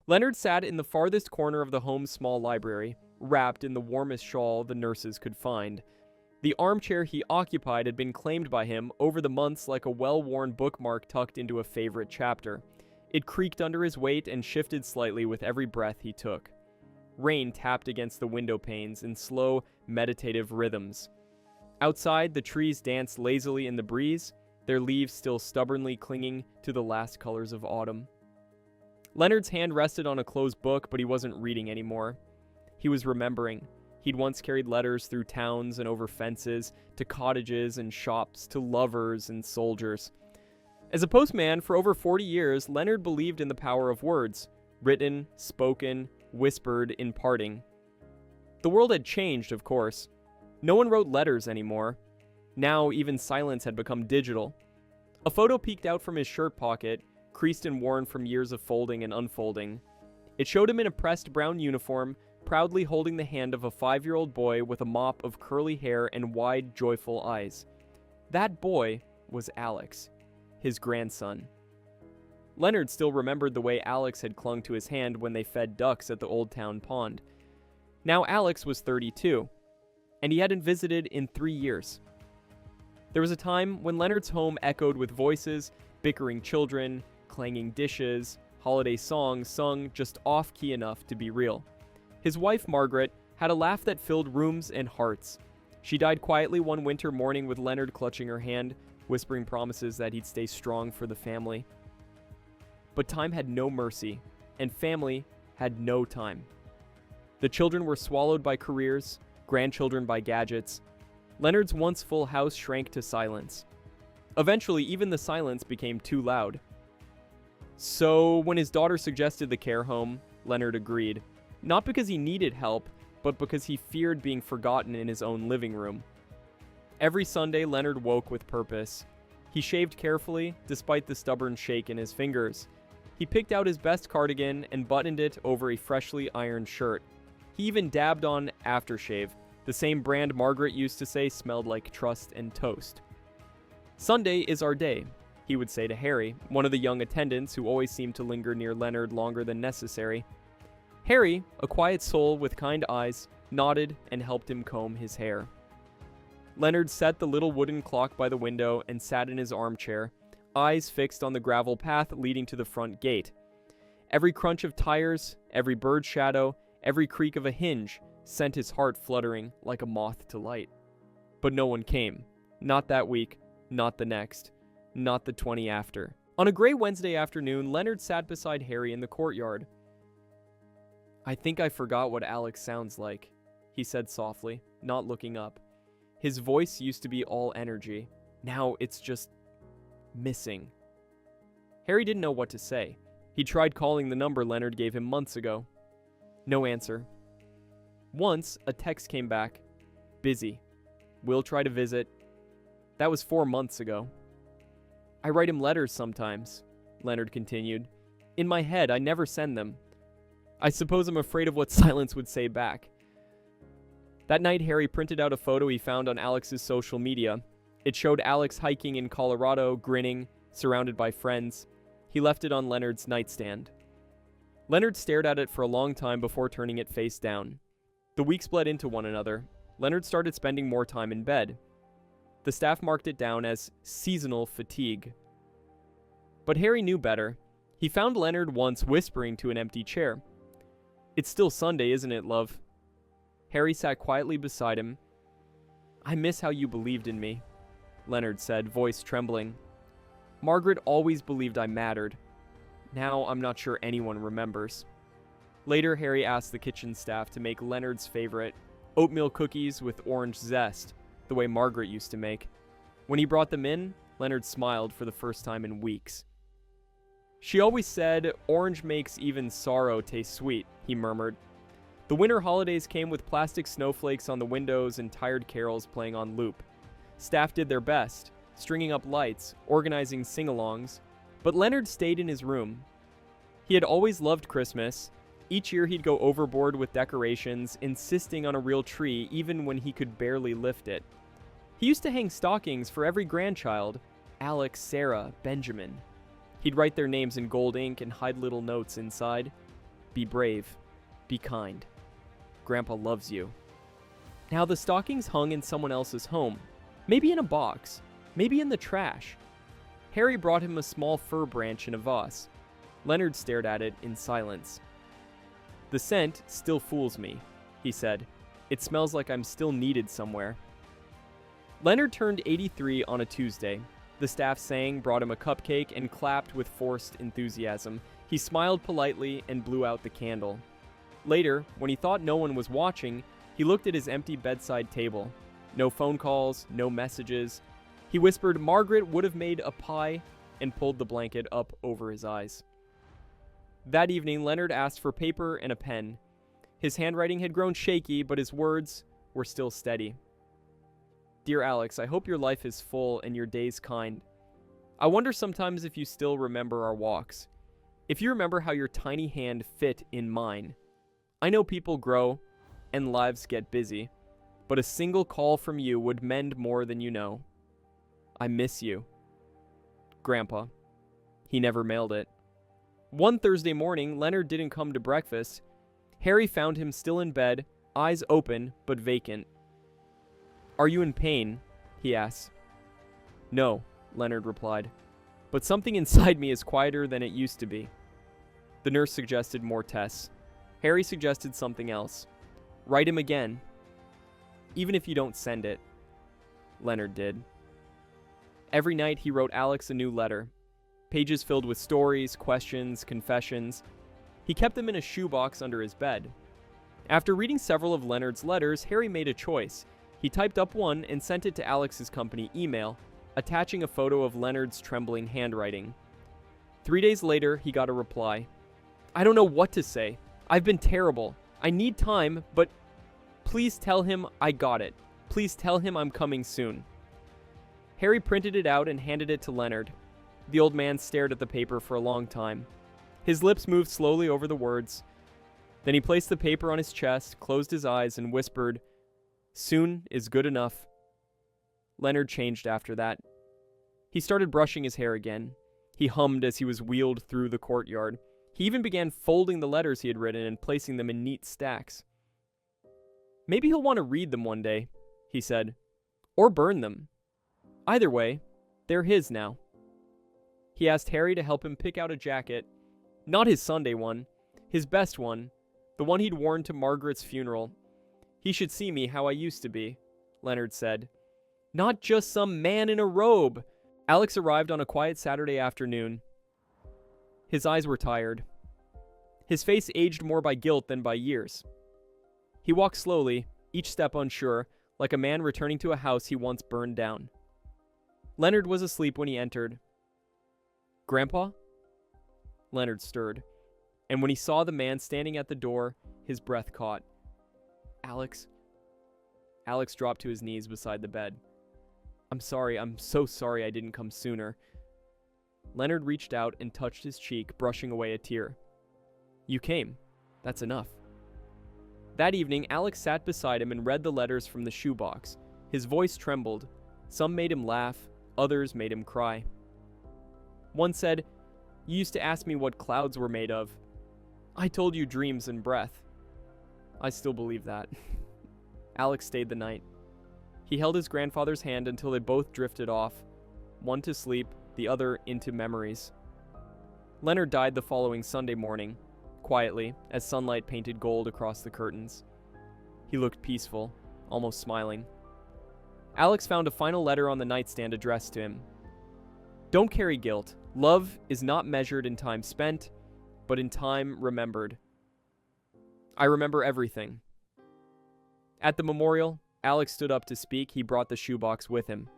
Leonard sat in the farthest corner of the home's small library, wrapped in the warmest shawl the nurses could find. The armchair he occupied had been claimed by him over the months like a well-worn bookmark tucked into a favorite chapter. It creaked under his weight and shifted slightly with every breath he took. Rain tapped against the window panes in slow, meditative rhythms. Outside, the trees danced lazily in the breeze, their leaves still stubbornly clinging to the last colors of autumn. Leonard's hand rested on a closed book, but he wasn't reading anymore. He was remembering. He'd once carried letters through towns and over fences, to cottages and shops, to lovers and soldiers. As a postman for over 40 years, Leonard believed in the power of words, written, spoken, whispered in parting. The world had changed, of course. No one wrote letters anymore. Now, even silence had become digital. A photo peeked out from his shirt pocket, creased and worn from years of folding and unfolding. It showed him in a pressed brown uniform, proudly holding the hand of a 5-year-old boy with a mop of curly hair and wide, joyful eyes. That boy was Alex, his grandson. Leonard still remembered the way Alex had clung to his hand when they fed ducks at the Old Town Pond. Now Alex was 32, and he hadn't visited in 3 years. There was a time when Leonard's home echoed with voices, bickering children, clanging dishes, holiday songs sung just off-key enough to be real. His wife, Margaret, had a laugh that filled rooms and hearts. She died quietly one winter morning with Leonard clutching her hand, whispering promises that he'd stay strong for the family. But time had no mercy, and family had no time. The children were swallowed by careers, grandchildren by gadgets. Leonard's once full house shrank to silence. Eventually, even the silence became too loud. So, when his daughter suggested the care home, Leonard agreed. Not because he needed help, but because he feared being forgotten in his own living room. Every Sunday, Leonard woke with purpose. He shaved carefully, despite the stubborn shake in his fingers. He picked out his best cardigan and buttoned it over a freshly ironed shirt. He even dabbed on aftershave, the same brand Margaret used to say smelled like trust and toast. "Sunday is our day," he would say to Harry, one of the young attendants who always seemed to linger near Leonard longer than necessary. Harry, a quiet soul with kind eyes, nodded and helped him comb his hair. Leonard set the little wooden clock by the window and sat in his armchair, eyes fixed on the gravel path leading to the front gate. Every crunch of tires, every bird shadow, every creak of a hinge sent his heart fluttering like a moth to light. But no one came. Not that week, not the next, not the 20 after. On a gray Wednesday afternoon, Leonard sat beside Harry in the courtyard. "I think I forgot what Alex sounds like," he said softly, not looking up. His voice used to be all energy. Now it's just missing. Harry didn't know what to say. He tried calling the number Leonard gave him months ago. No answer. Once, a text came back. "Busy. Will try to visit." That was 4 months ago. "I write him letters sometimes," Leonard continued. "In my head, I never send them. I suppose I'm afraid of what silence would say back." That night, Harry printed out a photo he found on Alex's social media. It showed Alex hiking in Colorado, grinning, surrounded by friends. He left it on Leonard's nightstand. Leonard stared at it for a long time before turning it face down. The weeks bled into one another. Leonard started spending more time in bed. The staff marked it down as seasonal fatigue. But Harry knew better. He found Leonard once whispering to an empty chair. "It's still Sunday, isn't it, love?" Harry sat quietly beside him. "I miss how you believed in me," Leonard said, voice trembling. "Margaret always believed I mattered. Now I'm not sure anyone remembers." Later, Harry asked the kitchen staff to make Leonard's favorite, oatmeal cookies with orange zest, the way Margaret used to make. When he brought them in, Leonard smiled for the first time in weeks. "She always said, 'Orange makes even sorrow taste sweet,'" he murmured. The winter holidays came with plastic snowflakes on the windows and tired carols playing on loop. Staff did their best, stringing up lights, organizing sing-alongs, but Leonard stayed in his room. He had always loved Christmas. Each year he'd go overboard with decorations, insisting on a real tree even when he could barely lift it. He used to hang stockings for every grandchild, Alex, Sarah, Benjamin. He'd write their names in gold ink and hide little notes inside. Be brave. Be kind. Grandpa loves you." Now the stockings hung in someone else's home. Maybe in a box. Maybe in the trash. Harry brought him a small fir branch in a vase. Leonard stared at it in silence. "The scent still fools me," he said. "It smells like I'm still needed somewhere." Leonard turned 83 on a Tuesday. The staff sang, brought him a cupcake, and clapped with forced enthusiasm. He smiled politely and blew out the candle. Later, when he thought no one was watching, he looked at his empty bedside table. No phone calls, no messages. He whispered Margaret would have made a pie and pulled the blanket up over his eyes. That evening, Leonard asked for paper and a pen. His handwriting had grown shaky, but his words were still steady. "Dear Alex, I hope your life is full and your days kind. I wonder sometimes if you still remember our walks. If you remember how your tiny hand fit in mine. I know people grow and lives get busy, but a single call from you would mend more than you know. I miss you. Grandpa." He never mailed it. One Thursday morning, Leonard didn't come to breakfast. Harry found him still in bed, eyes open but vacant. "Are you in pain?" he asked. "No," Leonard replied, "but something inside me is quieter than it used to be." The nurse suggested more tests. Harry suggested something else. "Write him again. Even if you don't send it." Leonard did. Every night he wrote Alex a new letter. Pages filled with stories, questions, confessions. He kept them in a shoebox under his bed. After reading several of Leonard's letters, Harry made a choice. He typed up one and sent it to Alex's company email, attaching a photo of Leonard's trembling handwriting. 3 days later, he got a reply. "I don't know what to say. I've been terrible. I need time, but please tell him I got it. Please tell him I'm coming soon." Harry printed it out and handed it to Leonard. The old man stared at the paper for a long time. His lips moved slowly over the words. Then he placed the paper on his chest, closed his eyes, and whispered, "Soon is good enough." Leonard changed after that. He started brushing his hair again. He hummed as he was wheeled through the courtyard. He even began folding the letters he had written and placing them in neat stacks. "Maybe he'll want to read them one day," he said, "or burn them. Either way, they're his now." He asked Harry to help him pick out a jacket. Not his Sunday one, his best one, the one he'd worn to Margaret's funeral. "He should see me how I used to be," Leonard said. "Not just some man in a robe." Alex arrived on a quiet Saturday afternoon. His eyes were tired. His face aged more by guilt than by years. He walked slowly, each step unsure, like a man returning to a house he once burned down. Leonard was asleep when he entered. "Grandpa?" Leonard stirred, and when he saw the man standing at the door, his breath caught. "Alex?" Alex dropped to his knees beside the bed. I'm so sorry I didn't come sooner." Leonard reached out and touched his cheek, brushing away a tear. "You came. That's enough." That evening, Alex sat beside him and read the letters from the shoebox. His voice trembled. Some made him laugh, others made him cry. One said, "You used to ask me what clouds were made of. I told you dreams and breath." I still believe that. Alex stayed the night. He held his grandfather's hand until they both drifted off, one to sleep, the other into memories. Leonard died the following Sunday morning, quietly, as sunlight painted gold across the curtains. He looked peaceful, almost smiling. Alex found a final letter on the nightstand addressed to him. "Don't carry guilt. Love is not measured in time spent, but in time remembered. I remember everything." At the memorial, Alex stood up to speak. He brought the shoebox with him.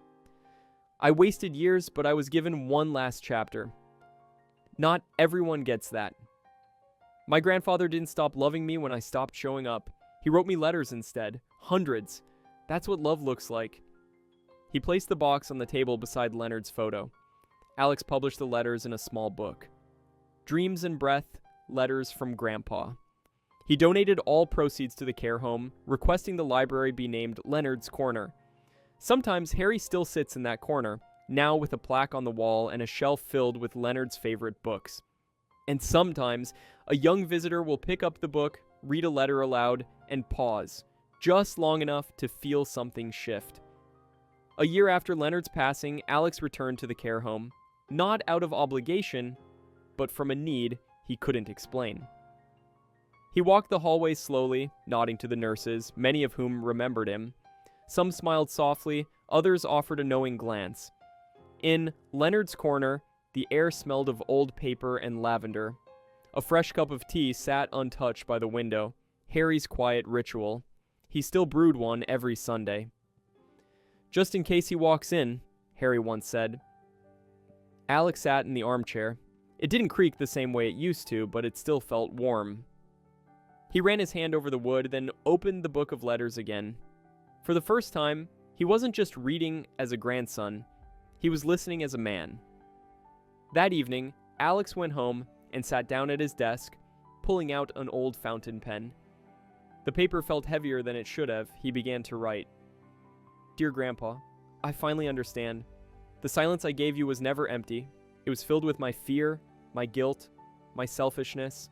"I wasted years, but I was given one last chapter. Not everyone gets that. My grandfather didn't stop loving me when I stopped showing up. He wrote me letters instead. Hundreds. That's what love looks like." He placed the box on the table beside Leonard's photo. Alex published the letters in a small book. Dreams and Breath, Letters from Grandpa. He donated all proceeds to the care home, requesting the library be named Leonard's Corner. Sometimes Harry still sits in that corner, now with a plaque on the wall and a shelf filled with Leonard's favorite books. And sometimes A young visitor will pick up the book, read a letter aloud, and pause, just long enough to feel something shift. A year after Leonard's passing, Alex returned to the care home, not out of obligation, but from a need he couldn't explain. He walked the hallway slowly, nodding to the nurses, many of whom remembered him. Some smiled softly, others offered a knowing glance. In Leonard's corner, the air smelled of old paper and lavender. A fresh cup of tea sat untouched by the window, Harry's quiet ritual. He still brewed one every Sunday. "Just in case he walks in," Harry once said. Alex sat in the armchair. It didn't creak the same way it used to, but it still felt warm. He ran his hand over the wood, then opened the book of letters again. For the first time, he wasn't just reading as a grandson, he was listening as a man. That evening, Alex went home and sat down at his desk, pulling out an old fountain pen. The paper felt heavier than it should have. He began to write. "Dear Grandpa, I finally understand. The silence I gave you was never empty. It was filled with my fear, my guilt, my selfishness.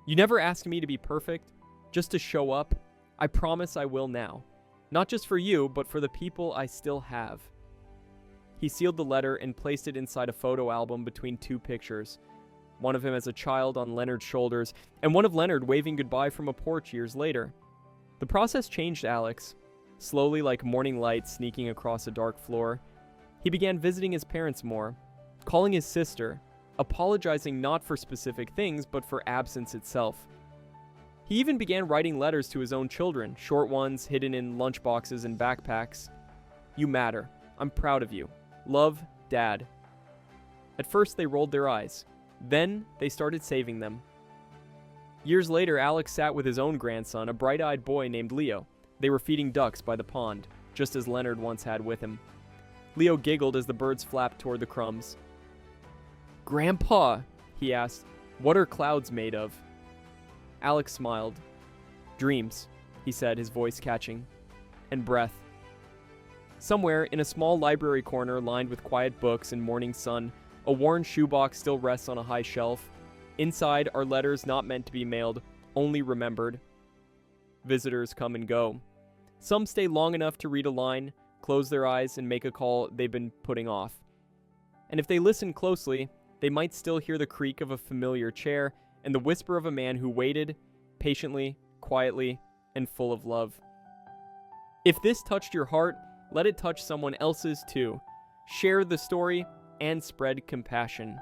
You never asked me to be perfect, just to show up. I promise I will now. Not just for you, but for the people I still have." He sealed the letter and placed it inside a photo album between two pictures. One of him as a child on Leonard's shoulders, and one of Leonard waving goodbye from a porch years later. The process changed Alex. Slowly, like morning light sneaking across a dark floor, he began visiting his parents more, calling his sister, apologizing not for specific things, but for absence itself. He even began writing letters to his own children, short ones hidden in lunchboxes and backpacks. "You matter. I'm proud of you. Love, Dad." At first, they rolled their eyes. Then, they started saving them. Years later, Alex sat with his own grandson, a bright-eyed boy named Leo. They were feeding ducks by the pond, just as Leonard once had with him. Leo giggled as the birds flapped toward the crumbs. "Grandpa," he asked, "what are clouds made of?" Alex smiled. "Dreams," he said, his voice catching. "And breath." Somewhere, in a small library corner lined with quiet books and morning sun, a worn shoebox still rests on a high shelf. Inside are letters not meant to be mailed, only remembered. Visitors come and go. Some stay long enough to read a line, close their eyes, and make a call they've been putting off. And if they listen closely, they might still hear the creak of a familiar chair and the whisper of a man who waited, patiently, quietly, and full of love. If this touched your heart, let it touch someone else's too. Share the story and spread compassion.